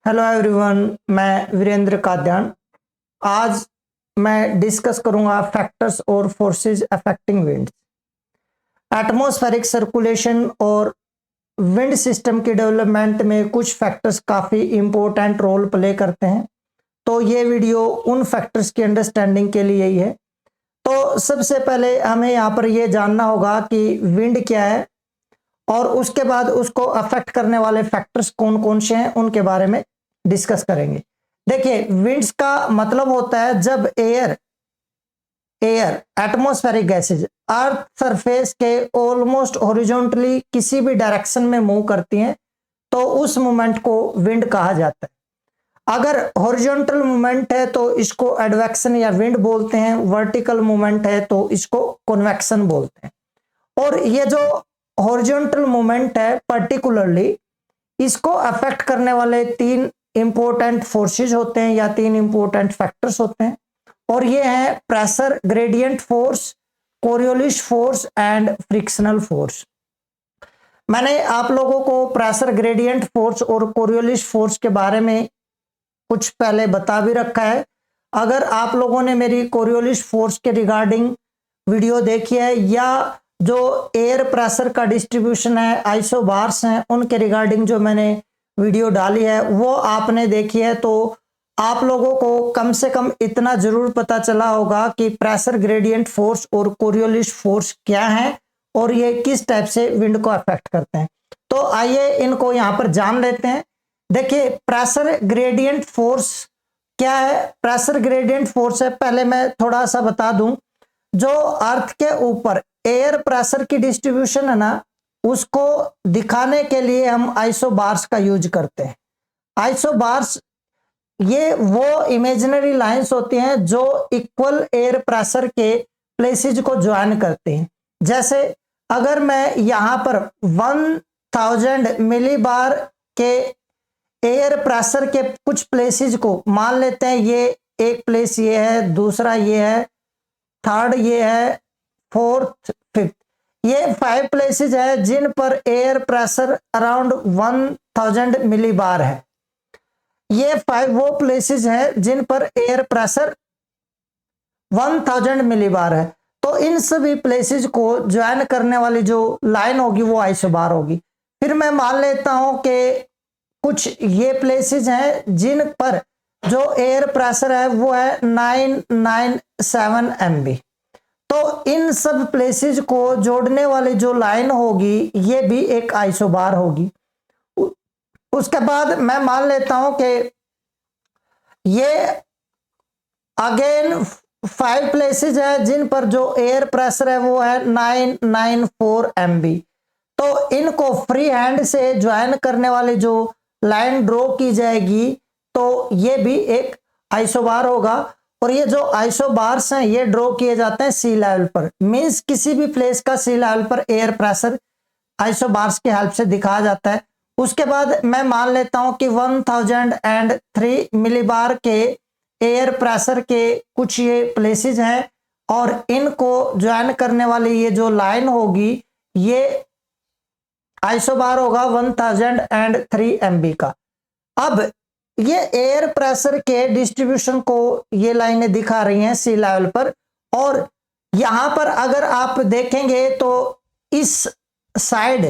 Hello everyone, मैं वीरेंद्र काद्यान। आज मैं डिस्कस करूंगा फैक्टर्स और forces affecting wind. Atmospheric circulation और विंड सिस्टम की डेवलपमेंट में कुछ फैक्टर्स काफ़ी इंपॉर्टेंट रोल प्ले करते हैं। तो ये वीडियो उन फैक्टर्स की अंडरस्टैंडिंग के लिए ही है। तो सबसे पहले हमें यहाँ पर ये जानना होगा कि विंड क्या है और उसके बाद उसको अफेक्ट करने वाले फैक्टर्स कौन कौन से हैं उनके बारे में डिस्कस करेंगे। देखिए, विंड्स का मतलब होता है जब air atmospheric gases earth surface के ऑलमोस्ट हॉरिजॉन्टली किसी भी डायरेक्शन में मूव करती हैं तो उस मूवमेंट को विंड कहा जाता है। अगर हॉरिजॉन्टल मूवमेंट है तो इसको एडवेक्शन या विंड बोलते हैं, वर्टिकल मूवमेंट है तो इसको कन्वेक्शन बोलते हैं। और ये जो हॉरिजॉन्टल मूवमेंट है पर्टिकुलरली इसको अफेक्ट करने वाले तीन इंपॉर्टेंट फोर्सेस होते हैं या तीन इंपॉर्टेंट फैक्टर्स होते हैं, और ये है pressure gradient force, Coriolis force and frictional force. मैंने आप लोगों को प्रेशर ग्रेडियंट फोर्स और कोरियोलिस फोर्स के बारे में कुछ पहले बता भी रखा है। अगर आप लोगों ने मेरी कोरियोलिस फोर्स के रिगार्डिंग वीडियो देखी है या जो एयर प्रेशर का डिस्ट्रीब्यूशन है, आइसोबार्स हैं, उनके रिगार्डिंग जो मैंने वीडियो डाली है वो आपने देखी है, तो आप लोगों को कम से कम इतना जरूर पता चला होगा कि प्रेशर ग्रेडियंट फोर्स और कोरियोलिस फोर्स क्या है और ये किस टाइप से विंड को अफेक्ट करते हैं। तो आइए इनको यहाँ पर जान लेते हैं। देखिए, प्रेशर ग्रेडियंट फोर्स क्या है। प्रेशर ग्रेडियंट फोर्स है, पहले मैं थोड़ा सा बता दूं, जो अर्थ के ऊपर एयर प्रेशर की डिस्ट्रीब्यूशन है ना, उसको दिखाने के लिए हम आइसोबार्स का यूज करते हैं। आइसोबार्स ये वो इमेजिनरी लाइंस होती हैं जो इक्वल एयर प्रेशर के प्लेसेस को ज्वाइन करते हैं। जैसे अगर मैं यहाँ पर 1000 मिलीबार के एयर प्रेशर के कुछ प्लेसेस को मान लेते हैं, ये एक प्लेस ये है, दूसरा ये है, थर्ड ये है, फोर्थ, फिफ्थ, ये 5 प्लेसेस है जिन पर एयर प्रेशर अराउंड 1000 मिलीबार है। ये 5 वो प्लेसेस हैं जिन पर एयर प्रेशर 1000 मिलीबार है। तो इन सभी प्लेसेस को ज्वाइन करने वाली जो लाइन होगी वो आइसोबार होगी। फिर मैं मान लेता हूं कि कुछ ये प्लेसेस हैं जिन पर जो एयर प्रेशर है वो है 997 MB। तो इन सब प्लेसेस को जोड़ने वाली जो लाइन होगी ये भी एक आइसोबार होगी। उसके बाद मैं मान लेता हूं कि ये अगेन 5 प्लेसेस है जिन पर जो एयर प्रेशर है वो है 994 MB। तो इनको फ्री हैंड से ज्वाइन करने वाली जो लाइन ड्रॉ की जाएगी तो ये भी एक आइसोबार होगा। और ये जो आइसोबार्स हैं ये ड्रॉ किए जाते हैं सी लेवल पर, मींस किसी भी प्लेस का सी लेवल पर एयर प्रेशर आइसोबार्स की हेल्प से दिखाया जाता है। उसके बाद मैं मान लेता हूं कि 1003 मिलीबार के एयर प्रेशर के कुछ ये प्लेसेस हैं और इनको ज्वाइन करने वाली ये जो लाइन होगी ये आइसोबार होगा 1003 MB का। अब ये एयर प्रेशर के डिस्ट्रीब्यूशन को ये लाइनें दिखा रही हैं सी लेवल पर, और यहां पर अगर आप देखेंगे तो इस साइड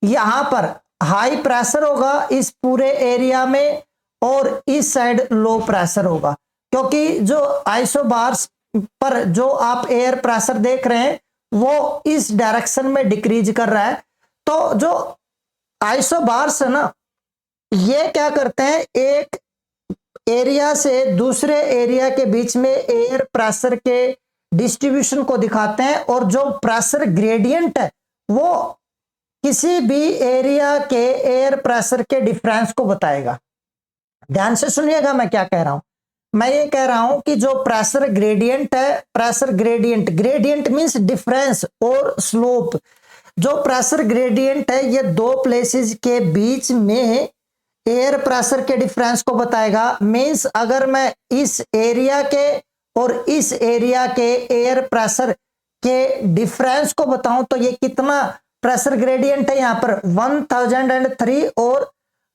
यहां पर हाई प्रेशर होगा इस पूरे एरिया में और इस साइड लो प्रेशर होगा, क्योंकि जो आइसोबार्स पर जो आप एयर प्रेशर देख रहे हैं वो इस डायरेक्शन में डिक्रीज कर रहा है। तो जो आइसोबार्स है ना ये क्या करते हैं, एक एरिया से दूसरे एरिया के बीच में एयर प्रेशर के डिस्ट्रीब्यूशन को दिखाते हैं, और जो प्रेशर ग्रेडियंट है वो किसी भी एरिया के एयर प्रेशर के डिफरेंस को बताएगा। ध्यान से सुनिएगा मैं क्या कह रहा हूं। मैं ये कह रहा हूं कि जो प्रेशर ग्रेडियंट है, प्रेशर ग्रेडियंट मींस डिफरेंस और स्लोप। जो प्रेशर ग्रेडियंट है ये दो प्लेसेस के बीच में एयर प्रेशर के डिफरेंस को बताएगा। मींस अगर मैं इस एरिया के और इस एरिया के एयर प्रेशर के डिफरेंस को बताऊं तो ये कितना प्रेशर ग्रेडियंट है यहाँ पर 1003 और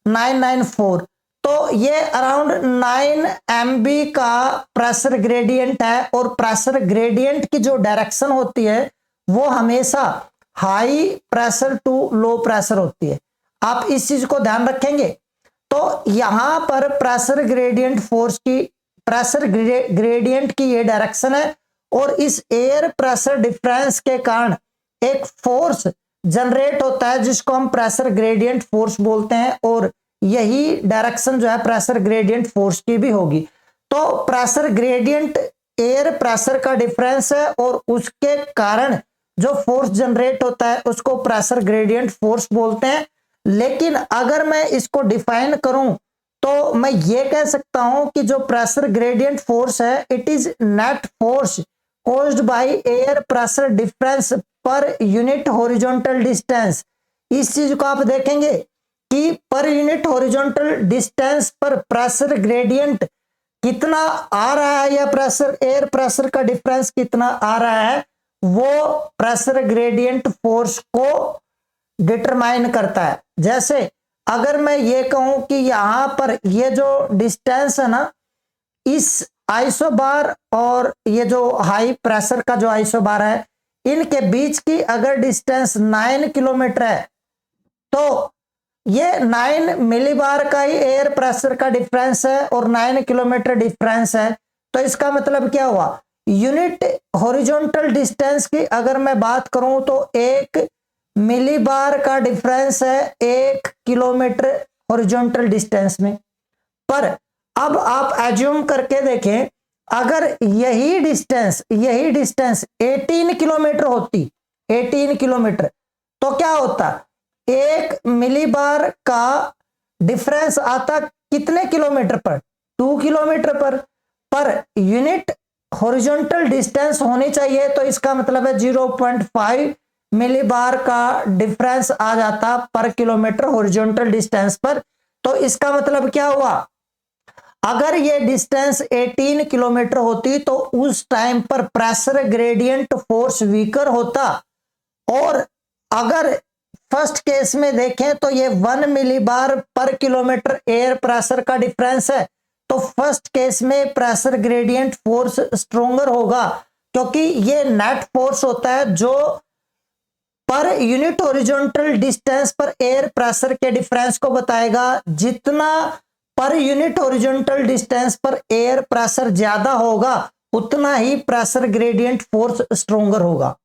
994, तो ये अराउंड 9 MB का प्रेशर ग्रेडियंट है, और प्रेशर ग्रेडियंट की जो डायरेक्शन होती है वो हमेशा high pressure to low pressure होती है। आप इस चीज को ध्यान रखेंगे। तो यहां पर प्रेशर ग्रेडियंट फोर्स की, प्रेशर ग्रेडियंट की ये डायरेक्शन है, और इस एयर प्रेशर डिफरेंस के कारण एक फोर्स जनरेट होता है जिसको हम प्रेशर ग्रेडियंट फोर्स बोलते हैं, और यही डायरेक्शन जो है प्रेशर ग्रेडियंट फोर्स की भी होगी। तो प्रेशर ग्रेडियंट एयर प्रेशर का डिफरेंस है, और उसके कारण जो फोर्स जनरेट होता है उसको प्रेशर ग्रेडियंट फोर्स बोलते हैं। लेकिन अगर मैं इसको डिफाइन करूं तो मैं ये कह सकता हूं कि जो प्रेशर ग्रेडियंट फोर्स है it is net force caused by air pressure difference per unit horizontal distance. इस चीज को आप देखेंगे कि पर यूनिट हॉरिजॉन्टल डिस्टेंस पर प्रेशर ग्रेडियंट कितना आ रहा है, या प्रेशर एयर प्रेशर का डिफरेंस कितना आ रहा है, वो प्रेशर ग्रेडियंट फोर्स को डिटरमाइन करता है। जैसे अगर मैं ये कहूं कि यहां पर ये जो डिस्टेंस है ना, इस आइसोबार और ये जो हाई प्रेशर का जो आइसोबार है, इनके बीच की अगर डिस्टेंस 9 किलोमीटर है, तो ये 9 मिलीबार का ही एयर प्रेशर का डिफरेंस है और 9 किलोमीटर डिफरेंस है। तो इसका मतलब क्या हुआ, यूनिट हॉरिजॉन्टल डिस्टेंस की अगर मैं बात करूं तो 1 मिलीबार का डिफरेंस है 1 किलोमीटर हॉरिजॉन्टल डिस्टेंस में। पर अब आप एज्यूम करके देखें, अगर यही डिस्टेंस 18 किलोमीटर होती, 18 किलोमीटर, तो क्या होता, 1 मिलीबार का डिफरेंस आता कितने किलोमीटर पर, 2 kilometre per unit horizontal distance होनी चाहिए, तो इसका मतलब है 0.5 मिलीबार का डिफरेंस आ जाता पर किलोमीटर हॉरिजॉन्टल डिस्टेंस पर। तो इसका मतलब क्या हुआ, अगर ये डिस्टेंस 18 किलोमीटर होती तो उस टाइम पर प्रेशर ग्रेडियंट फोर्स वीकर होता, और अगर फर्स्ट केस में देखें तो ये 1 मिलीबार पर किलोमीटर एयर प्रेशर का डिफरेंस है, तो फर्स्ट केस में प्रेशर ग्रेडियंट फोर्स स्ट्रोंगर होगा, क्योंकि ये नेट फोर्स होता है जो पर यूनिट हॉरिजॉन्टल डिस्टेंस पर एयर प्रेशर के डिफरेंस को बताएगा। जितना पर यूनिट हॉरिजॉन्टल डिस्टेंस पर एयर प्रेशर ज्यादा होगा उतना ही प्रेशर ग्रेडियंट फोर्स स्ट्रोंगर होगा।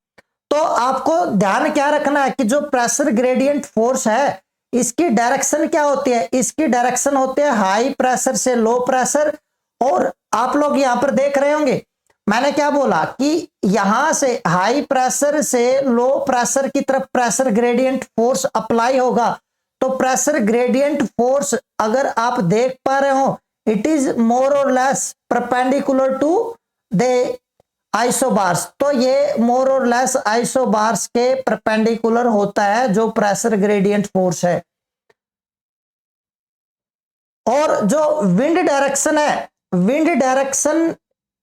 तो आपको ध्यान क्या रखना है कि जो प्रेशर ग्रेडियंट फोर्स है इसकी डायरेक्शन क्या होती है, इसकी डायरेक्शन होती है हाई प्रेशर से लो प्रेशर। और आप लोग यहां पर देख रहे होंगे मैंने क्या बोला कि यहां से हाई प्रेशर से लो प्रेशर की तरफ प्रेशर ग्रेडियंट फोर्स अप्लाई होगा। तो प्रेशर ग्रेडियंट फोर्स अगर आप देख पा रहे हो इट इज मोर और less perpendicular to the isobars, तो ये मोर और लेस आइसोबार्स के परपेंडिकुलर होता है जो प्रेशर ग्रेडियंट फोर्स है। और जो विंड डायरेक्शन है, विंड डायरेक्शन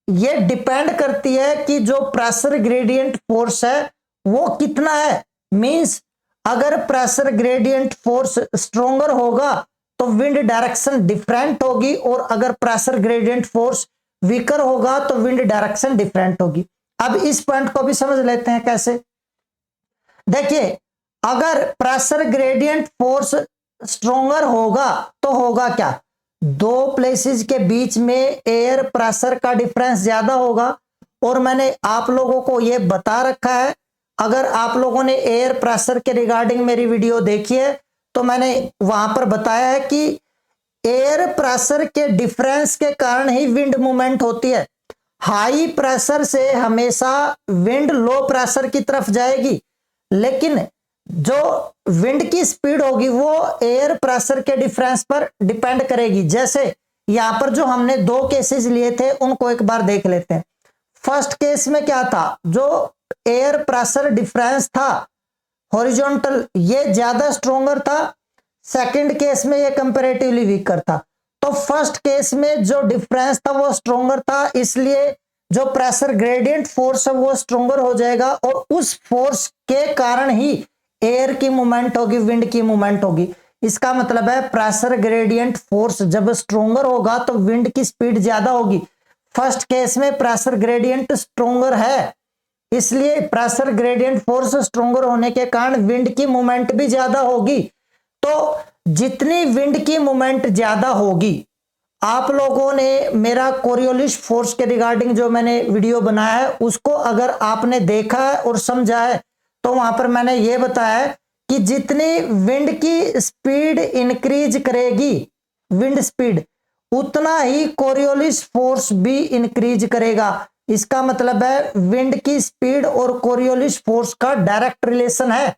ये डिपेंड करती है कि जो प्रेशर ग्रेडियंट फोर्स है वो कितना है। मींस अगर प्रेशर ग्रेडियंट फोर्स स्ट्रोंगर होगा तो विंड डायरेक्शन डिफरेंट होगी, और अगर प्रेशर ग्रेडियंट फोर्स वीकर होगा तो विंड डायरेक्शन डिफरेंट होगी। अब इस पॉइंट को भी समझ लेते हैं कैसे। देखिए अगर प्रेशर ग्रेडियंट फोर्स स्ट्रोंगर होगा तो होगा क्या, दो प्लेसेस के बीच में एयर प्रेशर का डिफरेंस ज्यादा होगा। और मैंने आप लोगों को यह बता रखा है, अगर आप लोगों ने एयर प्रेशर के रिगार्डिंग मेरी वीडियो देखी है तो मैंने वहां पर बताया है कि एयर प्रेशर के डिफरेंस के कारण ही विंड मूवमेंट होती है। हाई प्रेशर से हमेशा विंड लो प्रेशर की तरफ जाएगी, लेकिन जो विंड की स्पीड होगी वो एयर प्रेशर के डिफरेंस पर डिपेंड करेगी। जैसे यहां पर जो हमने दो केसेस लिए थे उनको एक बार देख लेते हैं। फर्स्ट केस में क्या था, जो एयर प्रेशर डिफरेंस था हॉरिजॉन्टल ये ज्यादा स्ट्रोंगर था, सेकंड केस में ये कंपैरेटिवली वीकर था। तो फर्स्ट केस में जो डिफरेंस था वो स्ट्रोंगर था, इसलिए जो प्रेशर ग्रेडियंट फोर्स है वो स्ट्रोंगर हो जाएगा, और उस फोर्स के कारण ही एयर की मूवमेंट होगी, विंड की मूवमेंट होगी। इसका मतलब है प्रेशर ग्रेडियंट फोर्स जब स्ट्रोंगर होगा तो विंड की स्पीड ज्यादा होगी। फर्स्ट केस में प्रेशर ग्रेडियंट स्ट्रोंगर है, इसलिए प्रेशर ग्रेडियंट फोर्स स्ट्रोंगर होने के कारण विंड की मूवमेंट भी ज्यादा होगी। तो जितनी विंड की मूवमेंट ज्यादा होगी, आप लोगों ने मेरा कोरियोलिस फोर्स के रिगार्डिंग जो मैंने वीडियो बनाया है उसको अगर आपने देखा है और समझा है तो वहां पर मैंने ये बताया है कि जितनी विंड की स्पीड इंक्रीज करेगी विंड स्पीड, उतना ही कोरियोलिस फोर्स भी इंक्रीज करेगा। इसका मतलब है विंड की स्पीड और कोरियोलिस फोर्स का डायरेक्ट रिलेशन है।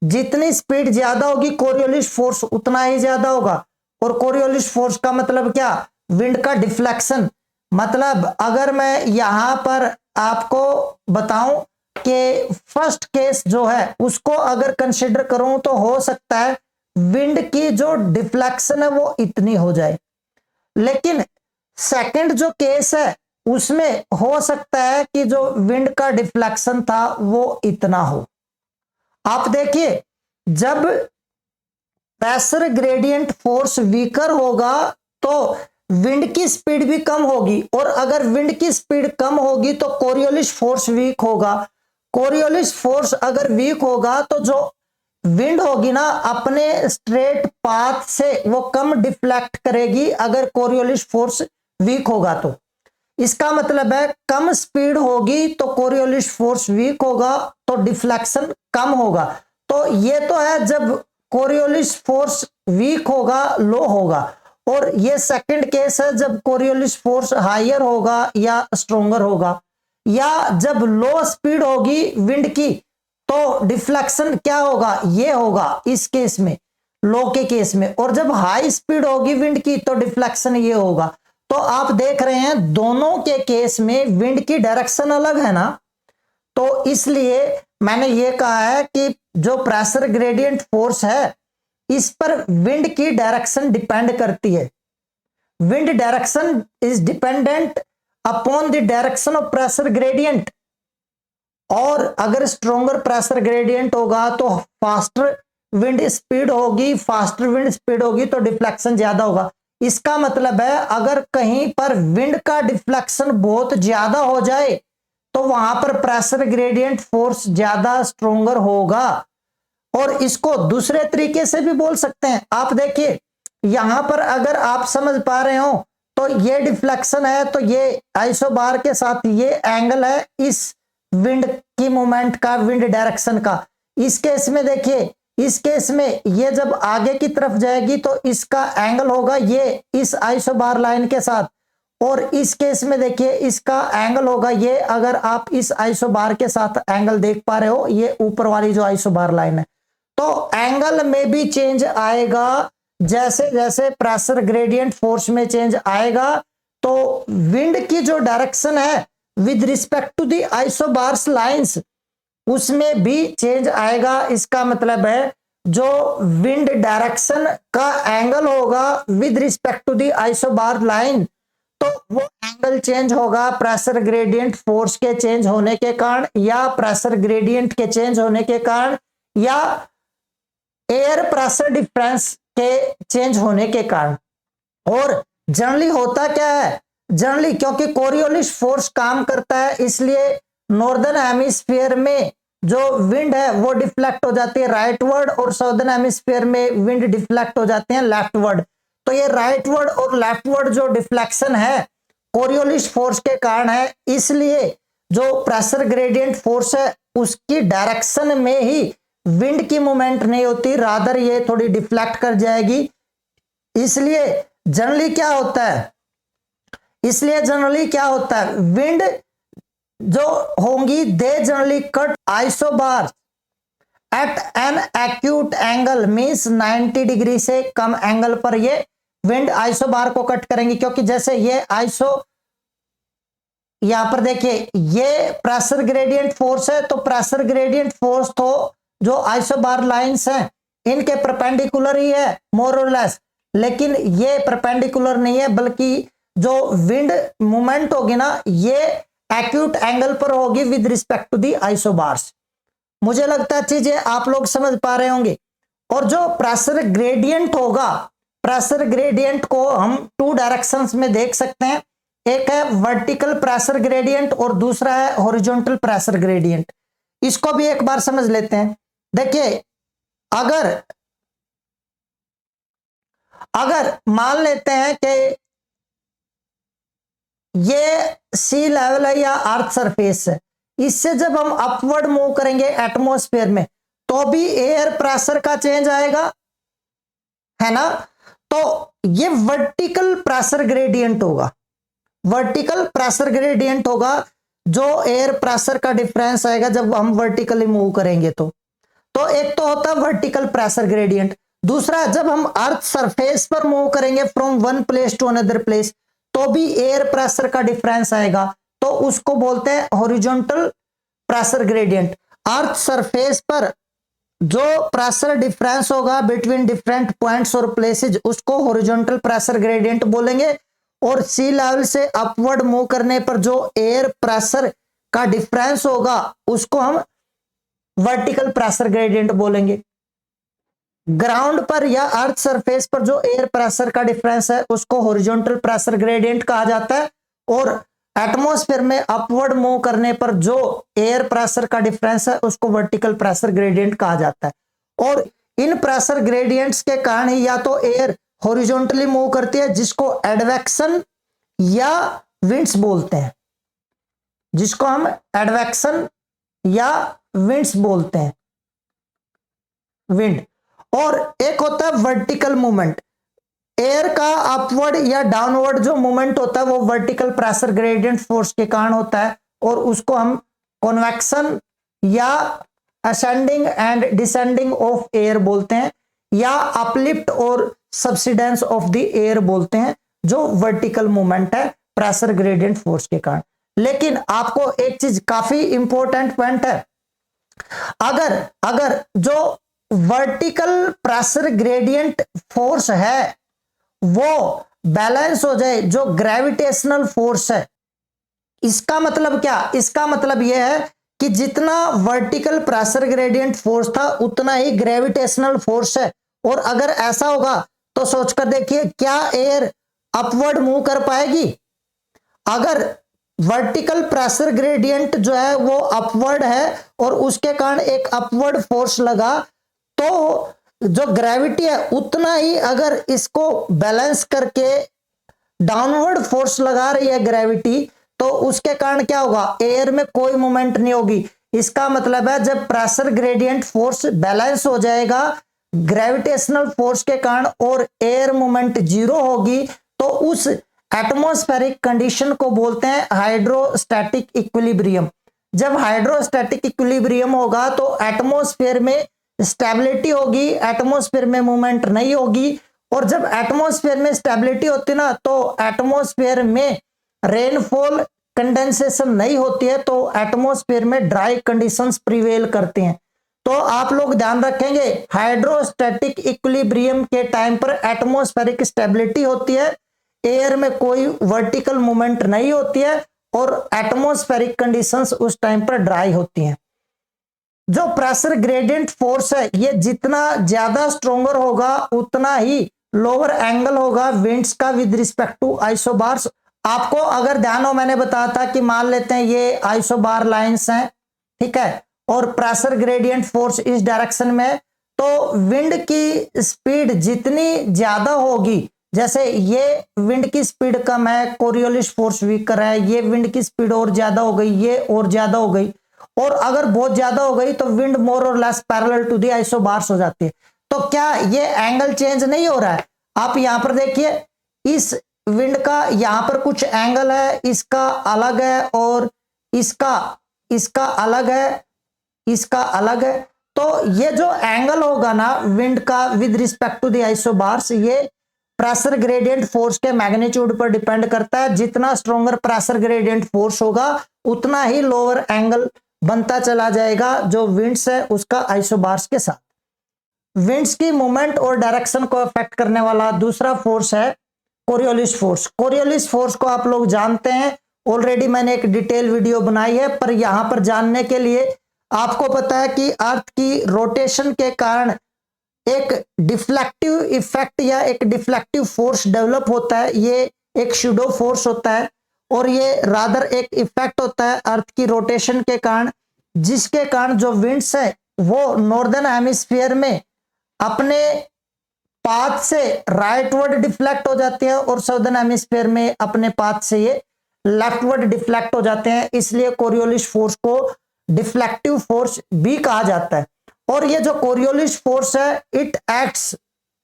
जितनी स्पीड ज्यादा होगी कोरियोलिस फोर्स उतना ही ज्यादा होगा। और कोरियोलिस फोर्स का मतलब क्या? विंड का डिफ्लेक्शन। मतलब अगर मैं यहां पर आपको बताऊं कि फर्स्ट केस जो है उसको अगर कंसिडर करूं तो हो सकता है विंड की जो डिफ्लेक्शन है वो इतनी हो जाए, लेकिन सेकंड जो केस है उसमें हो सकता है कि जो विंड का डिफ्लेक्शन था वो इतना हो। आप देखिए, जब प्रेशर ग्रेडियंट फोर्स वीकर होगा तो विंड की स्पीड भी कम होगी, और अगर विंड की स्पीड कम होगी तो कोरियोलिस फोर्स वीक होगा। कोरियोलिस फोर्स अगर वीक होगा तो जो विंड होगी ना अपने स्ट्रेट पाथ से वो कम डिफ्लेक्ट करेगी अगर कोरियोलिस फोर्स वीक होगा तो। इसका मतलब है कम स्पीड होगी तो कोरियोलिस फोर्स वीक होगा तो डिफ्लेक्शन कम होगा। तो ये तो है जब कोरियोलिस फोर्स वीक होगा, लो होगा। और ये सेकंड केस है जब कोरियोलिस फोर्स हायर होगा या स्ट्रोंगर होगा, या जब लो स्पीड होगी विंड की तो डिफ्लेक्शन क्या होगा? ये होगा इस केस में, लो के केस में। और जब हाई स्पीड होगी विंड की तो डिफ्लेक्शन ये होगा। तो आप देख रहे हैं दोनों के केस में विंड की डायरेक्शन अलग है ना, तो इसलिए मैंने ये कहा है कि जो प्रेशर ग्रेडियंट फोर्स है इस पर विंड की डायरेक्शन डिपेंड करती है। Wind direction is dependent upon the direction of pressure gradient. और अगर स्ट्रोंगर प्रेशर ग्रेडियंट होगा तो फास्टर विंड स्पीड होगी, फास्टर विंड स्पीड होगी तो डिफ्लेक्शन ज्यादा होगा। इसका मतलब है अगर कहीं पर विंड का डिफ्लेक्शन बहुत ज्यादा हो जाए तो वहां पर प्रेशर ग्रेडियंट फोर्स ज्यादा स्ट्रोंगर होगा। और इसको दूसरे तरीके से भी बोल सकते हैं। आप देखिए यहां पर अगर आप समझ पा रहे हो तो ये डिफ्लेक्शन है, तो ये आइसोबार के साथ ये एंगल है इस विंड की मूवमेंट का, विंड डायरेक्शन का। इस केस में देखिए, इस केस में ये जब आगे की तरफ जाएगी तो इसका एंगल होगा ये इस आइसोबार लाइन के साथ, और इस केस में देखिए इसका एंगल होगा ये, अगर आप इस आइसोबार के साथ एंगल देख पा रहे हो, ये ऊपर वाली जो आइसोबार लाइन है। तो एंगल में भी चेंज आएगा जैसे जैसे प्रेशर ग्रेडियंट फोर्स में चेंज आएगा, तो विंड की जो डायरेक्शन है with respect to the isobars lines उसमें भी चेंज आएगा। इसका मतलब है जो विंड डायरेक्शन का एंगल होगा with respect to the isobar line, तो वो एंगल चेंज होगा प्रेशर ग्रेडियंट फोर्स के चेंज होने के कारण, या प्रेशर ग्रेडियंट के चेंज होने के कारण, या एयर प्रेशर डिफरेंस के चेंज होने के कारण। और जनरली होता क्या है, जनरली क्योंकि कोरियोलिस फोर्स काम करता है इसलिए नॉर्दर्न हेमिस्फीयर में जो विंड है वो डिफ्लेक्ट हो जाती है राइटवर्ड, और साउदर्न हेमिस्फीयर में विंड डिफ्लेक्ट हो जाते हैं लेफ्टवर्ड। तो ये राइटवर्ड और लेफ्टवर्ड जो डिफ्लेक्शन है कोरियोलिस फोर्स के कारण है, इसलिए जो प्रेशर ग्रेडियंट फोर्स है उसकी डायरेक्शन में ही विंड की मूवमेंट नहीं होती, रादर ये थोड़ी डिफ्लेक्ट कर जाएगी। इसलिए जनरली क्या होता है, इसलिए जनरली क्या होता है, विंड जो होंगी they generally cut isobar at an acute angle, means 90 degree से कम एंगल पर ये विंड आइसोबार को कट करेंगी। क्योंकि जैसे ये आइसो, यहां पर देखिए ये प्रेशर ग्रेडियंट फोर्स है, तो प्रेशर ग्रेडियंट फोर्स तो जो आइसोबार लाइंस हैं इनके परपेंडिकुलर ही है मोर और लेस, लेकिन ये परपेंडिकुलर नहीं है, बल्कि जो विंड मूवमेंट होगी ना ये एक्यूट एंगल पर होगी with respect to the isobars. मुझे लगता है चीजें आप लोग समझ पा रहे होंगे। और जो प्रेशर ग्रेडियंट होगा, प्रेशर ग्रेडियंट को हम टू डायरेक्शंस में देख सकते हैं, एक है वर्टिकल प्रेशर ग्रेडियंट और दूसरा है हॉरिजॉन्टल प्रेशर ग्रेडियंट। इसको भी एक बार समझ लेते हैं। देखिए, अगर मान लेते हैं कि ये सी लेवल है या अर्थ सरफेस है, इससे जब हम अपवर्ड मूव करेंगे एटमॉस्फेयर में तो भी एयर प्रेशर का चेंज आएगा, है ना। तो ये वर्टिकल प्रेशर ग्रेडियंट होगा, वर्टिकल प्रेशर ग्रेडियंट होगा, जो एयर प्रेशर का डिफरेंस आएगा जब हम वर्टिकली मूव करेंगे। तो एक तो होता है वर्टिकल प्रेशर ग्रेडियंट, दूसरा जब हम अर्थ सरफेस पर मूव करेंगे from one place to another place तो भी एयर प्रेशर का डिफरेंस आएगा, तो उसको बोलते हैं हॉरिजॉन्टल प्रेशर ग्रेडियंट। अर्थ सरफेस पर जो प्रेशर डिफरेंस होगा बिटवीन डिफरेंट पॉइंट्स और प्लेसेस उसको हॉरिजॉन्टल प्रेशर ग्रेडियंट बोलेंगे, और सी लेवल से अपवर्ड मूव करने पर जो एयर प्रेशर का डिफरेंस होगा उसको हम वर्टिकल प्रेशर ग्रेडियंट बोलेंगे। ग्राउंड पर या अर्थ सरफेस पर जो एयर प्रेशर का डिफरेंस है उसको हॉरिजॉन्टल प्रेशर ग्रेडियंट कहा जाता है, और एटमॉस्फेयर में अपवर्ड मूव करने पर जो एयर प्रेशर का डिफरेंस है उसको वर्टिकल प्रेशर ग्रेडियंट कहा जाता है। और इन प्रेशर ग्रेडियंट्स के कारण ही या तो एयर हॉरिजॉन्टली मूव करती है, जिसको एडवेक्शन या विंड्स बोलते हैं, जिसको हम एडवेक्शन या विंड्स बोलते हैं, विंड। और एक होता है वर्टिकल मूवमेंट, एयर का अपवर्ड या डाउनवर्ड जो मूवमेंट होता है वो वर्टिकल प्रेशर ग्रेडियंट फोर्स के कारण होता है, और उसको हम कन्वेक्शन या ascending and descending of air बोलते हैं, या अपलिफ्ट और सब्सिडेंस ऑफ द एयर बोलते हैं, जो वर्टिकल मूवमेंट है प्रेशर ग्रेडियंट फोर्स के कारण। लेकिन आपको एक चीज काफी इंपॉर्टेंट पॉइंट है, अगर जो वर्टिकल प्रेशर ग्रेडियंट फोर्स है वो बैलेंस हो जाए जो ग्रेविटेशनल फोर्स है, इसका मतलब क्या, इसका मतलब यह है कि जितना वर्टिकल प्रेशर ग्रेडियंट फोर्स था उतना ही ग्रेविटेशनल फोर्स है। और अगर ऐसा होगा तो सोचकर देखिए, क्या एयर अपवर्ड मूव कर पाएगी? अगर वर्टिकल प्रेशर ग्रेडियंट जो है वो अपवर्ड है और उसके कारण एक अपवर्ड फोर्स लगा, तो जो ग्रेविटी है उतना ही अगर इसको बैलेंस करके डाउनवर्ड फोर्स लगा रही है ग्रेविटी, तो उसके कारण क्या होगा, एयर में कोई मूवमेंट नहीं होगी। इसका मतलब है जब प्रेशर ग्रेडियंट फोर्स बैलेंस हो जाएगा ग्रेविटेशनल फोर्स के कारण और एयर मूवमेंट जीरो होगी, तो उस एटमॉस्फेरिक कंडीशन को बोलते हैं हाइड्रोस्टैटिक इक्विलिब्रियम। जब हाइड्रोस्टैटिक इक्विलिब्रियम होगा तो एटमॉस्फेयर में स्टेबिलिटी होगी, एटमॉस्फेयर में मूवमेंट नहीं होगी। और जब एटमॉस्फेयर में स्टेबिलिटी होती ना तो एटमॉस्फेयर में रेनफॉल कंडेंसेशन नहीं होती है, तो एटमॉस्फेयर में ड्राई कंडीशंस प्रिवेल करते हैं। तो आप लोग ध्यान रखेंगे, हाइड्रोस्टैटिक इक्विलिब्रियम के टाइम पर एटमॉस्फेरिक स्टेबिलिटी होती है, एयर में कोई वर्टिकल मूवमेंट नहीं होती है और एटमॉस्फेरिक कंडीशंस उस टाइम पर ड्राई होती हैं। जो प्रेशर ग्रेडियंट फोर्स है ये जितना ज्यादा स्ट्रोंगर होगा उतना ही लोअर एंगल होगा विंड्स का विद रिस्पेक्ट टू आइसोबार्स। आपको अगर ध्यान हो, मैंने बताया था कि मान लेते हैं ये आइसोबार लाइंस हैं, ठीक है, और प्रेशर ग्रेडियंट फोर्स इस डायरेक्शन में, तो विंड की स्पीड जितनी ज्यादा होगी, जैसे ये विंड की स्पीड कम है, कोरियोलिस फोर्स वीकर है, ये विंड की स्पीड और ज्यादा हो गई, ये और ज्यादा हो गई, और अगर बहुत ज्यादा हो गई तो विंड मोर और less parallel to the isobars हो जाती है। तो क्या ये एंगल चेंज नहीं हो रहा है? आप यहां पर देखिए, इस विंड का यहां पर कुछ एंगल है, इसका अलग है, और इसका अलग है, इसका अलग है। तो ये जो एंगल होगा ना विंड का with respect to the isobars, ये प्रेशर ग्रेडियंट फोर्स के मैग्नीट्यूड पर डिपेंड करता है। जितना स्ट्रॉन्गर प्रेशर ग्रेडियंट फोर्स होगा उतना ही लोअर एंगल बनता चला जाएगा जो विंड्स है उसका आइसोबार्स के साथ। विंड्स की मूवमेंट और डायरेक्शन को अफेक्ट करने वाला दूसरा फोर्स है कोरियोलिस फोर्स। कोरियोलिस फोर्स को आप लोग जानते हैं, ऑलरेडी मैंने एक डिटेल वीडियो बनाई है, पर यहां पर जानने के लिए आपको पता है कि अर्थ की रोटेशन के कारण एक डिफ्लेक्टिव इफेक्ट या एक डिफ्लेक्टिव फोर्स डेवलप होता है। ये एक शूडो फोर्स होता है और ये रादर एक इफेक्ट होता है अर्थ की रोटेशन के कारण, जिसके कारण जो विंड्स है वो नॉर्दर्न हेमिस्फीयर में अपने पाथ से राइटवर्ड डिफ्लेक्ट हो जाते हैं और साउदर्न हेमिस्फीयर में अपने पाथ से ये लेफ्टवर्ड डिफ्लेक्ट हो जाते हैं। इसलिए कोरियोलिस फोर्स को डिफ्लेक्टिव फोर्स भी कहा जाता है। और ये जो कोरियोलिस फोर्स है it acts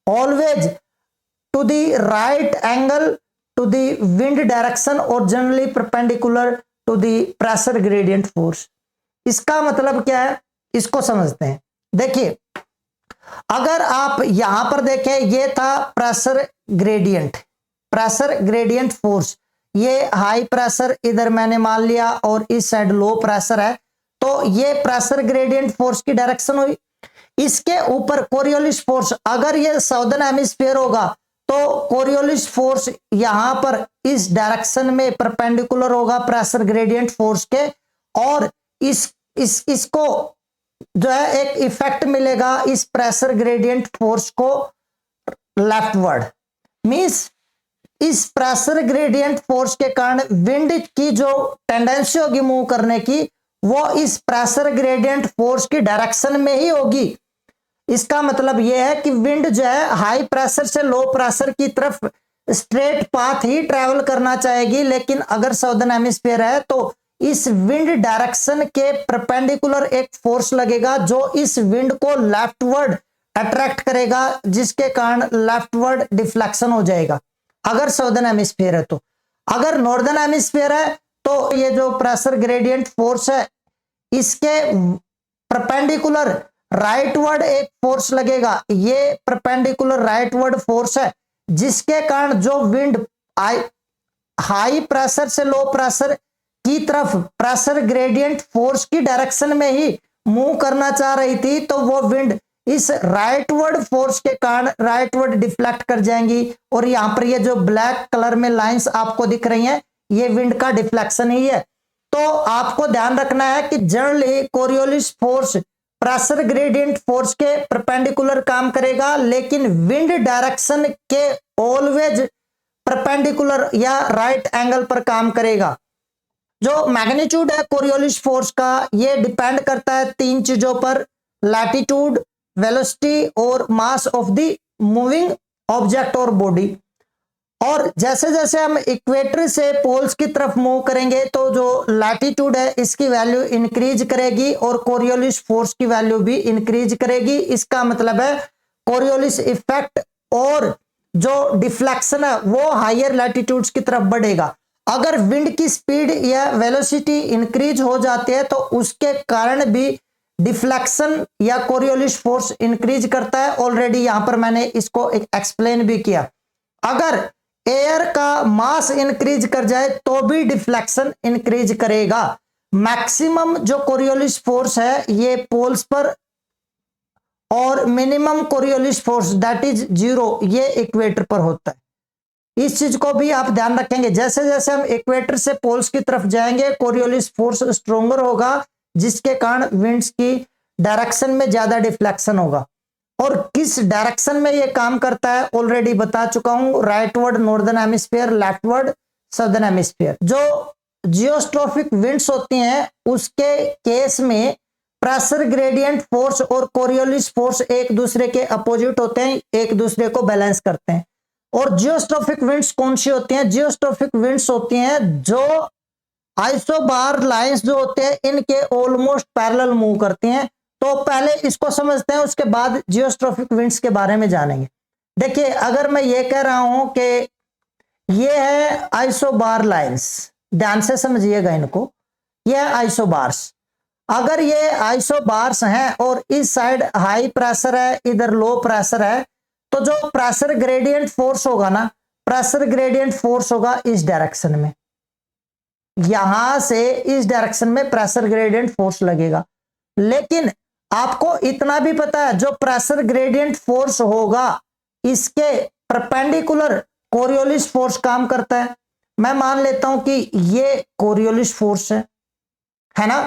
always to the right angle to the wind direction और generally perpendicular to the pressure gradient force. इसका मतलब क्या है, इसको समझते हैं। देखिए, अगर आप यहां पर देखें, ये था प्रेशर ग्रेडियंट फोर्स, ये हाई प्रेशर इधर मैंने मान लिया और इस साइड लो प्रेशर है, तो ये प्रेशर ग्रेडियंट फोर्स की डायरेक्शन हुई। इसके ऊपर कोरियोलिस फोर्स, अगर ये साउदर्न हेमिस्फीयर होगा तो कोरियोलिस फोर्स यहां पर इस डायरेक्शन में परपेंडिकुलर होगा प्रेशर ग्रेडियंट फोर्स के, और इसको जो है एक इफेक्ट मिलेगा इस प्रेशर ग्रेडियंट फोर्स को लेफ्टवर्ड। मींस इस प्रेशर ग्रेडियंट फोर्स के कारण विंड की जो टेंडेंसी होगी मूव करने की, वो इस प्रेशर ग्रेडियंट फोर्स की डायरेक्शन में ही होगी। इसका मतलब यह है कि विंड जो है हाई प्रेशर से लो प्रेशर की तरफ स्ट्रेट पाथ ही ट्रेवल करना चाहेगी, लेकिन अगर साउदर्न हेमिस्फीयर है तो इस विंड डायरेक्शन के परपेंडिकुलर एक फोर्स लगेगा जो इस विंड को लेफ्टवर्ड अट्रैक्ट करेगा, जिसके कारण लेफ्टवर्ड डिफ्लेक्शन हो जाएगा अगर साउदर्न हेमिस्फीयर है। तो अगर नॉर्दर्न हेमिस्फीयर है तो ये जो प्रेशर ग्रेडियंट फोर्स है इसके परपेंडिकुलर राइटवर्ड एक फोर्स लगेगा। ये परपेंडिकुलर राइटवर्ड फोर्स है जिसके कारण जो विंड हाई प्रेशर से लो प्रेशर की तरफ प्रेशर ग्रेडियंट फोर्स की डायरेक्शन में ही मूव करना चाह रही थी, तो वो विंड इस राइटवर्ड फोर्स के कारण राइटवर्ड डिफ्लेक्ट कर जाएंगी। और यहां पर ये जो ब्लैक कलर में लाइंस आपको दिख रही हैं, ये विंड का डिफ्लेक्शन ही है। तो आपको ध्यान रखना है कि generally Coriolis force pressure gradient force के परपेंडिकुलर काम करेगा, लेकिन विंड डायरेक्शन के ऑलवेज परपेंडिकुलर या राइट एंगल पर काम करेगा। जो मैग्नीट्यूड है कोरियोलिस फोर्स का, ये डिपेंड करता है तीन चीजों पर: लैटिट्यूड, वेलोसिटी और mass of the moving object और बॉडी। और जैसे जैसे हम इक्वेटर से पोल्स की तरफ मूव करेंगे तो जो लैटिट्यूड है इसकी वैल्यू इंक्रीज करेगी और कोरियोलिस फोर्स की वैल्यू भी इंक्रीज करेगी। इसका मतलब है कोरियोलिस इफेक्ट और जो डिफ्लेक्शन है वो हायर लैटिट्यूड्स की तरफ बढ़ेगा। अगर विंड की स्पीड या वेलोसिटी इंक्रीज हो जाती है तो उसके कारण भी डिफ्लेक्शन या कोरियोलिस फोर्स इंक्रीज करता है। ऑलरेडी यहां पर मैंने इसको एक्सप्लेन भी किया। अगर एयर का मास इंक्रीज कर जाए तो भी डिफ्लेक्शन इंक्रीज करेगा। मैक्सिमम जो कोरियोलिस फोर्स है ये पोल्स पर, और minimum Coriolis force that is 0 ये इक्वेटर पर होता है। इस चीज को भी आप ध्यान रखेंगे। जैसे जैसे हम इक्वेटर से पोल्स की तरफ जाएंगे कोरियोलिस फोर्स स्ट्रोंगर होगा, जिसके कारण विंड्स की डायरेक्शन में ज्यादा डिफ्लेक्शन होगा। और किस डायरेक्शन में ये काम करता है ऑलरेडी बता चुका हूं, rightward northern hemisphere, leftward southern hemisphere. जो जियोस्ट्रोफिक विंड्स होती हैं उसके केस में प्रेशर ग्रेडियंट फोर्स और कोरियोलिस फोर्स एक दूसरे के अपोजिट होते हैं, एक दूसरे को बैलेंस करते हैं। और जियोस्ट्रोफिक विंड्स कौन सी होती हैं? जियोस्ट्रोफिक विंड्स होती हैं जो आइसोबार लाइंस जो होते हैं इनके ऑलमोस्ट पैरेलल मूव करती हैं। तो पहले इसको समझते हैं, उसके बाद जियोस्ट्रोफिक विंड्स के बारे में जानेंगे। देखिए, अगर मैं ये कह रहा हूं कि ये है आइसोबार लाइंस, ध्यान से समझिएगा इनको, ये है आइसोबार्स। अगर ये आइसोबार्स हैं और इस साइड हाई प्रेशर है, इधर लो प्रेशर है, तो जो प्रेशर ग्रेडियंट फोर्स होगा ना, प्रेशर ग्रेडियंट फोर्स होगा इस डायरेक्शन में, यहां से इस डायरेक्शन में प्रेशर ग्रेडियंट फोर्स लगेगा। लेकिन आपको इतना भी पता है जो प्रेशर ग्रेडियंट फोर्स होगा इसके परपेंडिकुलर कोरियोलिस फोर्स काम करता है। मैं मान लेता हूं कि ये कोरियोलिस फोर्स है ना,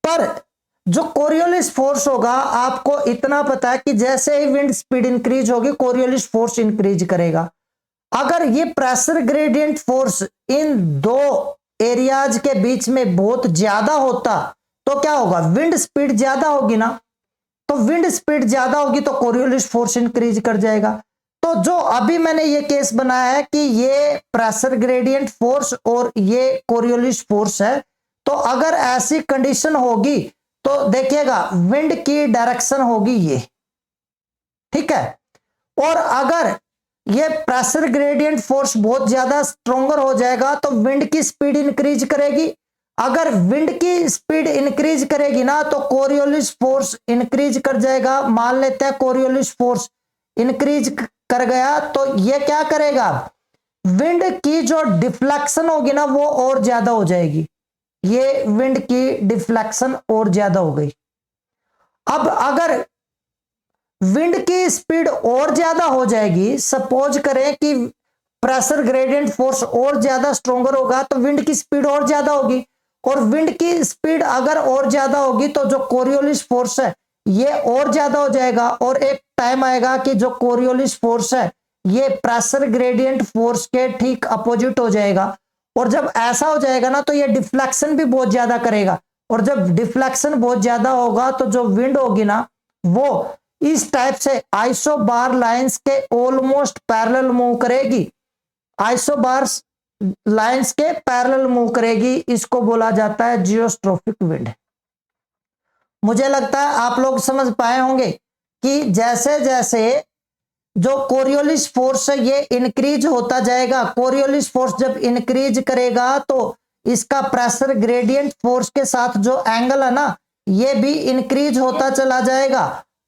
पर जो कोरियोलिस फोर्स होगा, आपको इतना पता है कि जैसे ही विंड स्पीड इंक्रीज होगी कोरियोलिस फोर्स इंक्रीज करेगा। अगर ये प्रेशर ग्रेडियंट फोर्स इन दो एरियाज के बीच में बहुत ज्यादा होता तो क्या होगा, विंड स्पीड ज्यादा होगी ना, तो विंड स्पीड ज्यादा होगी तो कोरियोलिस फोर्स इंक्रीज कर जाएगा। तो जो अभी मैंने ये केस बनाया है कि ये प्रेशर ग्रेडियंट फोर्स और ये कोरियोलिस फोर्स है, तो अगर ऐसी कंडीशन होगी तो देखिएगा विंड की डायरेक्शन होगी ये, ठीक है। और अगर ये प्रेशर ग्रेडियंट फोर्स बहुत ज्यादा स्ट्रोंगर हो जाएगा तो विंड की स्पीड इंक्रीज करेगी। अगर विंड की स्पीड इंक्रीज करेगी ना तो कोरियोलिस फोर्स इंक्रीज कर जाएगा। मान लेते हैं कोरियोलिस फोर्स इंक्रीज कर गया तो ये क्या करेगा, विंड की जो डिफ्लेक्शन होगी ना वो और ज्यादा हो जाएगी। ये विंड की डिफ्लेक्शन और ज्यादा हो गई। अब अगर विंड की स्पीड और ज्यादा हो जाएगी, सपोज करें कि प्रेशर ग्रेडियंट फोर्स और ज्यादा स्ट्रोंगर होगा तो विंड की स्पीड और ज्यादा होगी, और विंड की स्पीड अगर और ज्यादा होगी तो जो कोरियोलिस फोर्स है ये और ज्यादा हो जाएगा। और एक टाइम आएगा कि जो कोरियोलिस फोर्स है ये प्रेशर ग्रेडियंट फोर्स के ठीक अपोजिट हो जाएगा। और जब ऐसा हो जाएगा ना तो ये डिफ्लेक्शन भी बहुत ज्यादा करेगा, और जब डिफ्लेक्शन बहुत ज्यादा होगा तो जो विंड होगी ना वो इस टाइप से आइसोबार लाइंस के ऑलमोस्ट पैरेलल मूव करेगी। आइसोबार लाइंस के पैरेलल मूव करेगी, इसको बोला जाता है जियोस्ट्रोफिक विंड। मुझे लगता है आप लोग समझ पाए होंगे कि जैसे जैसे जो कोरियोलिस फोर्स है ये इंक्रीज होता जाएगा, कोरियोलिस फोर्स जब इंक्रीज करेगा तो इसका प्रेशर ग्रेडियंट फोर्स के साथ जो एंगल है ना ये भी इंक्रीज होता चला जाएगा।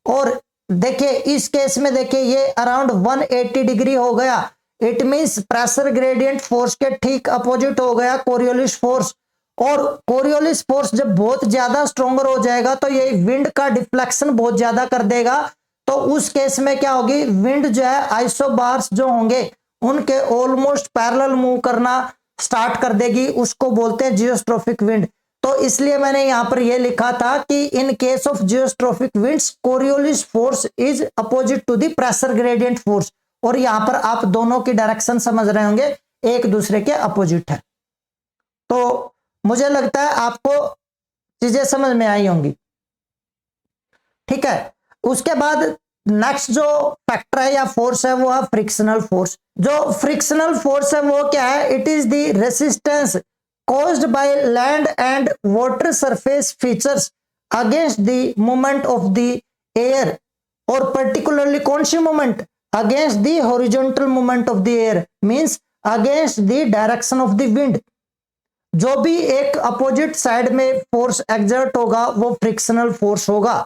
और देखिए इस केस में देखिए ये अराउंड 180 डिग्री हो गया। It means pressure gradient force के ठीक अपोजिट हो गया कोरियोलिस फोर्स। और कोरियोलिस फोर्स जब बहुत ज्यादा स्ट्रोंगर हो जाएगा तो ये विंड का डिफ्लेक्शन बहुत ज्यादा कर देगा। तो उस केस में क्या होगी, विंड जो है आइसोबार्स जो होंगे उनके ऑलमोस्ट पैरेलल मूव करना स्टार्ट कर देगी, उसको बोलते हैं जियोस्ट्रोफिक विंड। तो इसलिए मैंने यहां पर यह लिखा था कि in case of geostrophic winds Coriolis force is opposite to the pressure gradient force. और यहां पर आप दोनों की डायरेक्शन समझ रहे होंगे, एक दूसरे के अपोजिट है। तो मुझे लगता है आपको चीजें समझ में आई होंगी, ठीक है। उसके बाद नेक्स्ट जो फैक्टर है या फोर्स है वो है फ्रिक्शनल फोर्स। जो फ्रिक्शनल फोर्स है वो क्या है, it is the resistance caused by land and water surface features against the movement of the air, और particularly कौन सी movement, against the horizontal movement of the air, means against the direction of the wind। जो भी एक opposite side में force exert होगा वो frictional force होगा।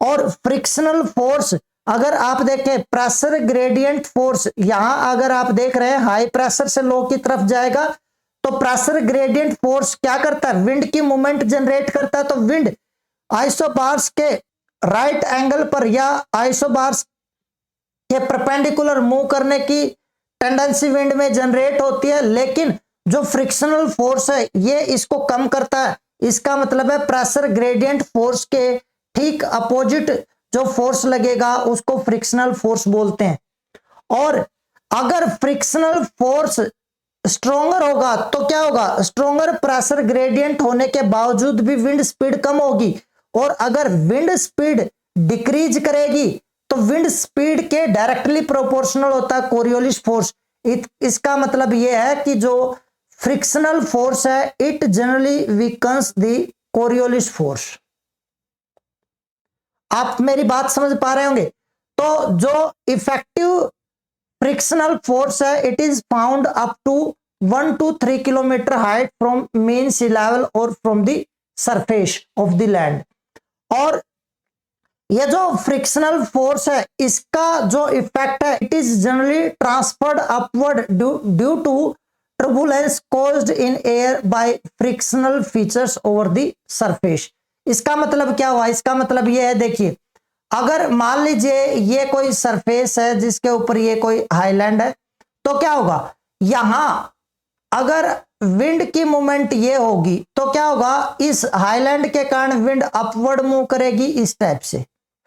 और फ्रिक्शनल फोर्स अगर आप देखें प्रेशर ग्रेडियंट फोर्स, यहां अगर आप देख रहे हैं हाई प्रेशर से लो की तरफ जाएगा तो प्रेशर ग्रेडियंट फोर्स क्या करता है, विंड की मूवमेंट जनरेट करता है। तो विंड आइसोबार्स के राइट एंगल पर या आइसोबार्स के परपेंडिकुलर मूव करने की टेंडेंसी विंड में जनरेट होती है, लेकिन जो फ्रिक्शनल फोर्स है ये इसको कम करता है। इसका मतलब है प्रेशर ग्रेडियंट फोर्स के ठीक अपोजिट जो फोर्स लगेगा उसको फ्रिक्शनल फोर्स बोलते हैं। और अगर फ्रिक्शनल फोर्स स्ट्रोंगर होगा तो क्या होगा, स्ट्रोंगर प्रेशर ग्रेडियंट होने के बावजूद भी विंड स्पीड कम होगी। और अगर विंड स्पीड डिक्रीज करेगी तो विंड स्पीड के डायरेक्टली प्रोपोर्शनल होता है कोरियोलिस फोर्स। इसका मतलब यह है कि जो फ्रिक्शनल फोर्स है it generally weakens the Coriolis force. आप मेरी बात समझ पा रहे होंगे। तो जो इफेक्टिव फ्रिक्शनल फोर्स है it is found up to 1 to 3 kilometre height from mean sea level और from the surface of the land. और ये जो फ्रिक्शनल फोर्स है इसका जो इफेक्ट है it is generally transferred upward due to turbulence caused in air by frictional features over the surface. इसका मतलब क्या हुआ, इसका मतलब ये है, देखिए अगर मान लीजिए ये कोई सरफेस है जिसके ऊपर ये कोई हाईलैंड है तो क्या होगा, यहां अगर विंड की मूवमेंट ये होगी तो क्या होगा, इस हाईलैंड के कारण विंड अपवर्ड मूव करेगी इस टाइप से,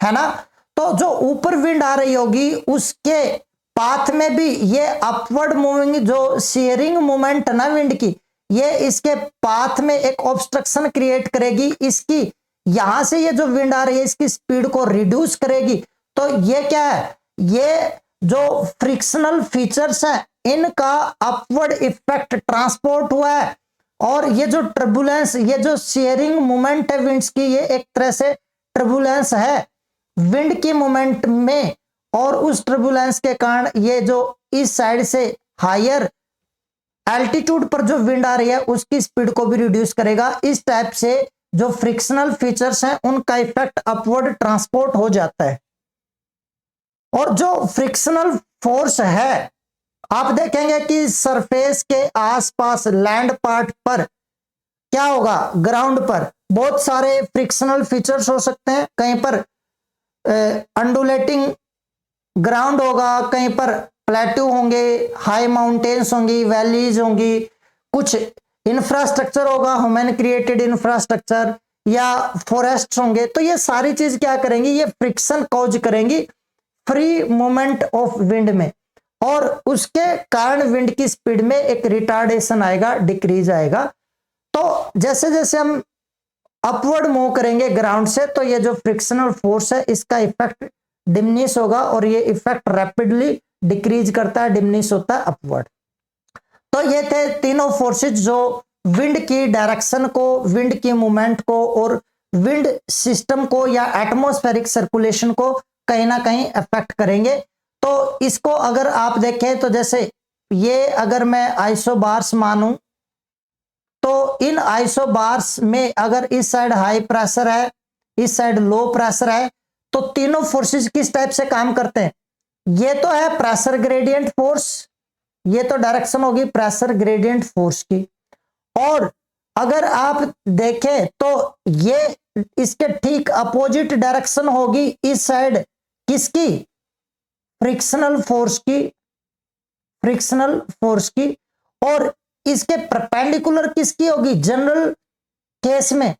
है ना। तो जो ऊपर विंड आ रही होगी उसके पाथ में भी ये अपवर्ड मूविंग जो शेयरिंग मूवमेंट है ना विंड की, ये इसके पाथ में एक ऑब्स्ट्रक्शन क्रिएट करेगी, इसकी यहां से ये जो विंड आ रही है इसकी स्पीड को रिड्यूस करेगी। तो ये क्या है, ये जो फ्रिक्शनल फीचर्स हैं इनका अपवर्ड इफेक्ट ट्रांसपोर्ट हुआ है, और ये जो टर्बुलेंस, ये जो शेयरिंग मूवमेंट है विंड्स की, ये एक तरह से टर्बुलेंस है विंड की मूवमेंट में, और उस टर्बुलेंस के कारण ये जो इस साइड से हायर एल्टीट्यूड पर जो विंड आ रही है उसकी स्पीड को भी रिड्यूस करेगा। इस टाइप से जो फ्रिक्शनल फीचर्स हैं उनका इफेक्ट अपवर्ड ट्रांसपोर्ट हो जाता है। और जो फ्रिक्शनल फोर्स है, आप देखेंगे कि सरफेस के आसपास लैंड पार्ट पर क्या होगा, ग्राउंड पर बहुत सारे फ्रिक्शनल फीचर्स हो सकते हैं। कहीं पर अंडुलेटिंग ग्राउंड होगा, कहीं पर प्लेट्यू होंगे, हाई माउंटेन्स होंगी, वैलीज होंगी, कुछ इंफ्रास्ट्रक्चर होगा, ह्यूमन क्रिएटेड इंफ्रास्ट्रक्चर, या फॉरेस्ट होंगे। तो ये सारी चीज क्या करेंगी, ये फ्रिक्शन कॉज करेंगी फ्री मूवमेंट ऑफ विंड में, और उसके कारण विंड की स्पीड में एक रिटार्डेशन आएगा, डिक्रीज आएगा। तो जैसे जैसे हम अपवर्ड मूव करेंगे ग्राउंड से, तो ये जो फ्रिक्शनल फोर्स है इसका इफेक्ट डिमिनिश होगा, और ये इफेक्ट रैपिडली डिक्रीज करता है, डिमिनिश होता है अपवर्ड। तो ये थे तीनों फोर्सेज जो विंड की डायरेक्शन को, विंड की मूवमेंट को, और विंड सिस्टम को या एटमॉस्फेरिक सर्कुलेशन को कहीं ना कहीं अफेक्ट करेंगे। तो इसको अगर आप देखें तो जैसे ये अगर मैं आइसोबार्स मानूं, तो इन आइसोबार्स में अगर इस साइड हाई प्रेशर है, इस साइड लो प्रेशर है, तो तीनों फोर्सेस किस टाइप से काम करते हैं, ये तो है प्रेशर ग्रेडियंट फोर्स, ये तो डायरेक्शन होगी प्रेशर ग्रेडियंट फोर्स की। और अगर आप देखें तो ये इसके ठीक अपोजिट डायरेक्शन होगी इस साइड किसकी, फ्रिक्शनल फोर्स की, फ्रिक्शनल फोर्स की। और इसके परपेंडिकुलर किसकी होगी, जनरल केस में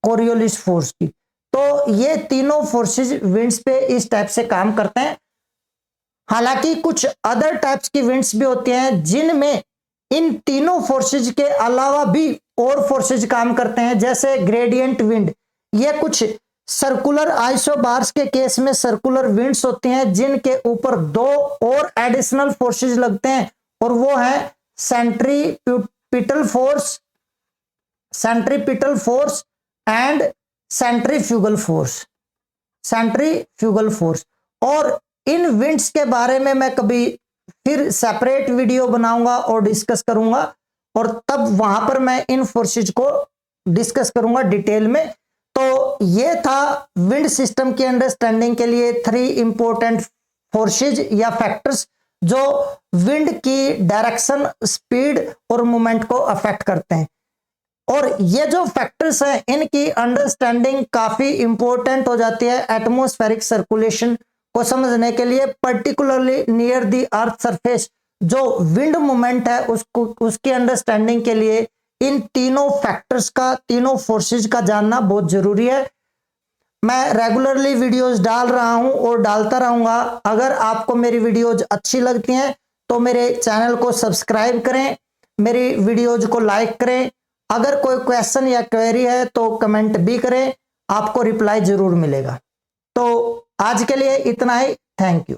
कोरियोलिस फोर्स की। तो ये तीनों फोर्सेस विंड्स पे इस टाइप से काम करते हैं। हालांकि कुछ अदर टाइप्स की विंड्स भी होती हैं जिनमें इन तीनों फोर्सेज के अलावा भी और फोर्सेज काम करते हैं, जैसे ग्रेडियंट विंड। ये कुछ सर्कुलर आइसोबार्स के केस में सर्कुलर विंड्स होती हैं जिनके ऊपर दो और एडिशनल फोर्सेज लगते हैं, और वो है centripetal force, centripetal force and centrifugal force, centrifugal force. और इन विंड्स के बारे में मैं कभी फिर सेपरेट वीडियो बनाऊंगा और डिस्कस करूंगा, और तब वहां पर मैं इन फोर्सेज को डिस्कस करूंगा डिटेल में। तो ये था विंड सिस्टम की अंडरस्टैंडिंग के लिए 3 इंपॉर्टेंट फोर्सेज या फैक्टर्स जो विंड की डायरेक्शन, स्पीड और मूवमेंट को अफेक्ट करते हैं। और ये जो फैक्टर्स हैं इनकी अंडरस्टैंडिंग काफी इंपॉर्टेंट हो जाती है एटमॉस्फेरिक सर्कुलेशन को समझने के लिए, particularly near the earth surface जो विंड मूवमेंट है उसको, उसकी अंडरस्टैंडिंग के लिए इन तीनों फैक्टर्स का, तीनों फोर्सेज का जानना बहुत जरूरी है। मैं रेगुलरली वीडियोस डाल रहा हूं और डालता रहूंगा। अगर आपको मेरी वीडियोज अच्छी लगती हैं तो मेरे चैनल को सब्सक्राइब करें, मेरी वीडियोज को लाइक करें। अगर कोई क्वेश्चन या क्वेरी है तो कमेंट भी करें, आपको रिप्लाई जरूर मिलेगा। तो आज के लिए इतना ही, थैंक यू।